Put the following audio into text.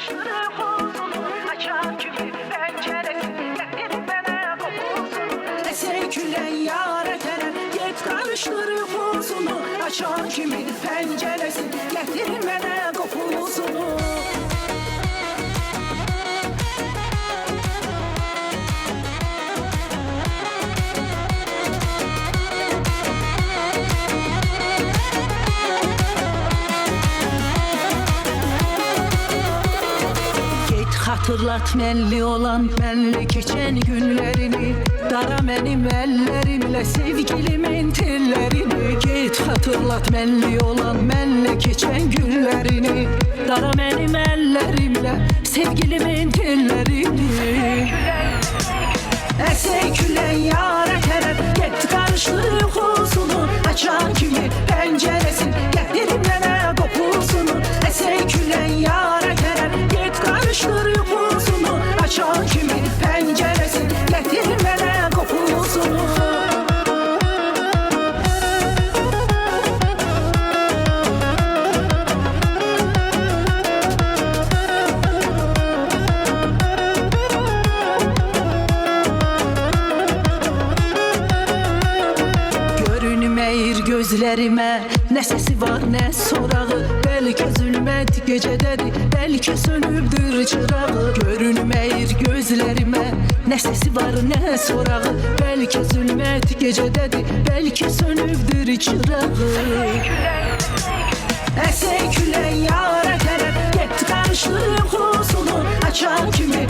karıştırır huzunu, açan kimi penceresi, getir bana kokusunu. Esen külen yâre terer, get karıştırır huzunu, açan kimi penceresi, getir bana kokusunu. Hatırlat menli olan menli geçen günlerini, dara benim ellerimle sevgilimin tellerini. Git hatırlat menli olan menli geçen günlerini, dara benim ellerimle sevgilimin tellerini. Esen külen yâre terer, git karıştırır huzunu, açan kimi penceresin, getir bana kokusunu. Esen külen yâre terer, git karıştırır huzunu, açan kimi penceresin, getir bana kokusunu. Görünmeyir gözlerime, ne sesi var ne sorağı. Belki zulmet gecededir, belki sönübdür çırağı. Görünmeyir gözlerime, ne sesi var ne sorağı. Belki zulmet gecededir, belki sönübdür çırağı. Esen külen yâre terer, get karıştırır huzunu, açan kimi